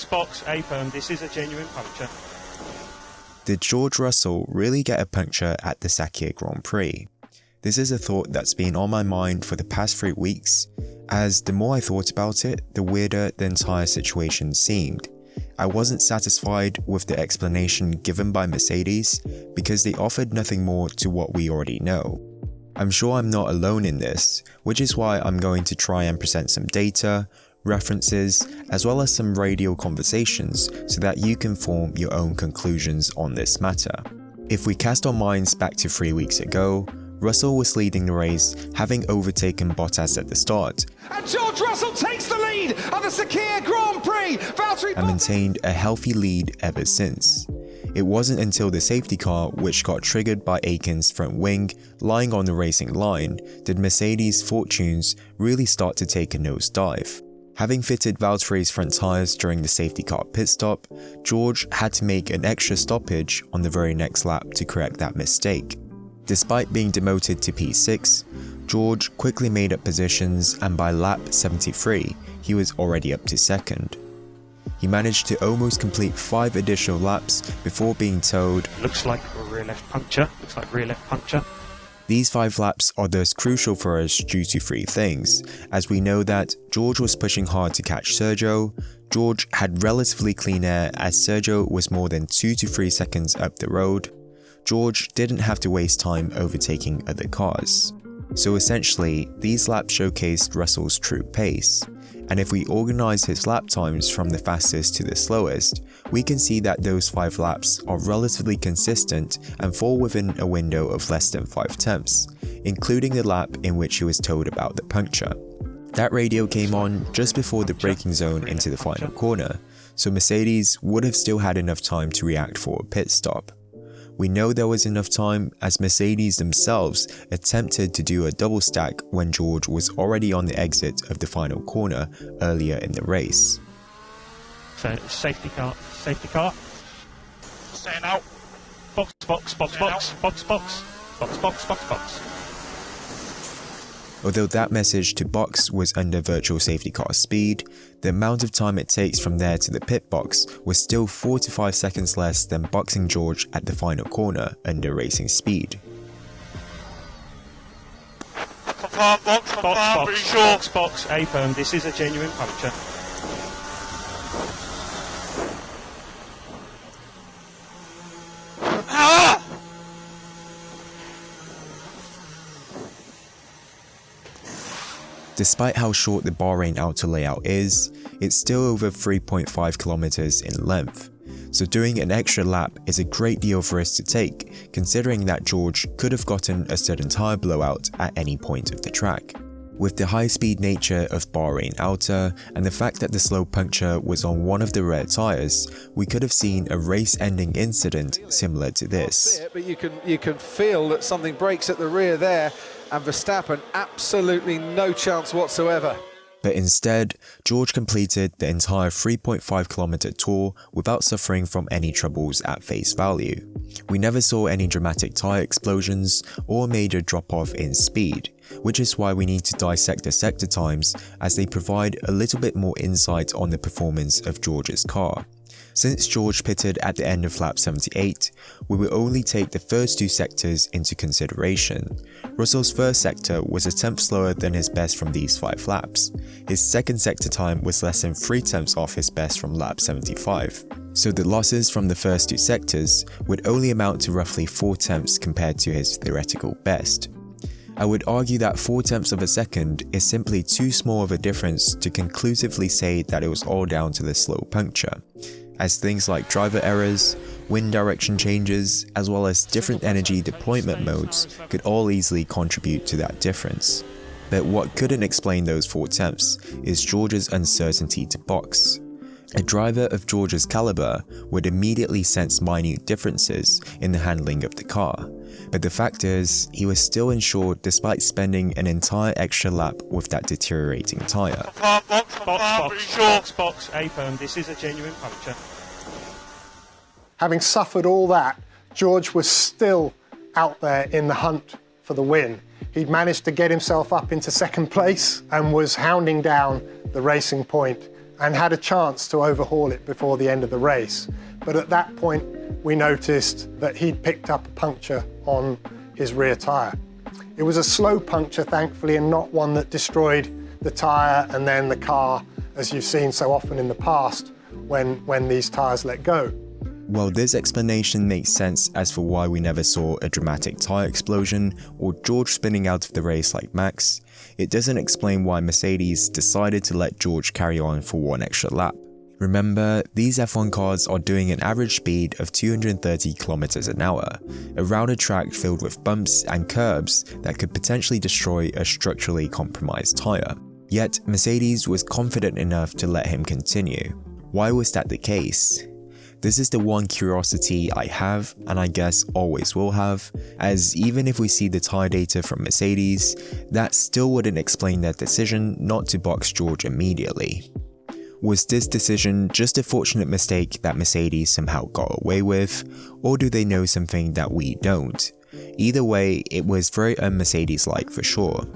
Box, A-firm, this is a genuine puncture. Did George Russell really get a puncture at the Sakhir Grand Prix? This is a thought that's been on my mind for the past 3 weeks, as the more I thought about it, the weirder the entire situation seemed. I wasn't satisfied with the explanation given by Mercedes because they offered nothing more to what we already know. I'm sure I'm not alone in this, which is why I'm going to try and present some data, references, as well as some radio conversations so that you can form your own conclusions on this matter. If we cast our minds back to 3 weeks ago, Russell was leading the race, having overtaken Bottas at the start, and George Russell takes the lead of the Sakhir Grand Prix, and maintained a healthy lead ever since. It wasn't until the safety car, which got triggered by Aiken's front wing lying on the racing line, did Mercedes' fortunes really start to take a nosedive. Having fitted Valtteri's front tyres during the safety car pit stop, George had to make an extra stoppage on the very next lap to correct that mistake. Despite being demoted to P6, George quickly made up positions, and by lap 73, he was already up to second. He managed to almost complete 5 additional laps before being told, Looks like a rear left puncture. These 5 laps are thus crucial for us due to 3 things, as we know that George was pushing hard to catch Sergio, George had relatively clean air as Sergio was more than 2 to 3 seconds up the road, George didn't have to waste time overtaking other cars. So essentially, these laps showcased Russell's true pace, and if we organise his lap times from the fastest to the slowest, we can see that those 5 laps are relatively consistent and fall within a window of less than 5 tenths, including the lap in which he was told about the puncture. That radio came on just before the braking zone into the final corner, so Mercedes would have still had enough time to react for a pit stop. We know there was enough time as Mercedes themselves attempted to do a double stack when George was already on the exit of the final corner earlier in the race. So, safety car. Staying out. Box. Although that message to box was under virtual safety car speed, the amount of time it takes from there to the pit box was still 4 to 5 seconds less than boxing George at the final corner under racing speed. Box, A-firm, this is a genuine puncture. Despite how short the Bahrain Outer layout is, it's still over 3.5 kilometers in length, so doing an extra lap is a great deal for us to take, considering that George could have gotten a sudden tyre blowout at any point of the track. With the high-speed nature of Bahrain Outer and the fact that the slow puncture was on one of the rear tyres, we could have seen a race-ending incident similar to this. But you can feel that something breaks at the rear there, and Verstappen absolutely no chance whatsoever. But instead, George completed the entire 3.5 kilometer tour without suffering from any troubles at face value. We never saw any dramatic tyre explosions or major drop-off in speed, which is why we need to dissect the sector times as they provide a little bit more insight on the performance of George's car. Since George pitted at the end of lap 78, we will only take the first 2 sectors into consideration. Russell's first sector was a tenth slower than his best from these 5 laps. His second sector time was less than 3 tenths off his best from lap 75. So the losses from the first 2 sectors would only amount to roughly 4 tenths compared to his theoretical best. I would argue that 4 tenths of a second is simply too small of a difference to conclusively say that it was all down to the slow puncture, as things like driver errors, wind direction changes, as well as different energy deployment modes could all easily contribute to that difference. But what couldn't explain those 4 tenths is George's uncertainty to box. A driver of George's caliber would immediately sense minute differences in the handling of the car, but the fact is, he was still insured despite spending an entire extra lap with that deteriorating tyre. Box, A-firm, this is a genuine puncture. Having suffered all that, George was still out there in the hunt for the win. He'd managed to get himself up into second place and was hounding down the Racing Point and had a chance to overhaul it before the end of the race. But at that point, we noticed that he'd picked up a puncture on his rear tyre. It was a slow puncture, thankfully, and not one that destroyed the tyre and then the car, as you've seen so often in the past when these tyres let go. While this explanation makes sense as for why we never saw a dramatic tyre explosion or George spinning out of the race like Max, it doesn't explain why Mercedes decided to let George carry on for one extra lap. Remember, these F1 cars are doing an average speed of 230 km an hour, around a track filled with bumps and curbs that could potentially destroy a structurally compromised tyre. Yet, Mercedes was confident enough to let him continue. Why was that the case? This is the one curiosity I have, and I guess always will have, as even if we see the tyre data from Mercedes, that still wouldn't explain their decision not to box George immediately. Was this decision just a fortunate mistake that Mercedes somehow got away with, or do they know something that we don't? Either way, it was very un-Mercedes-like for sure.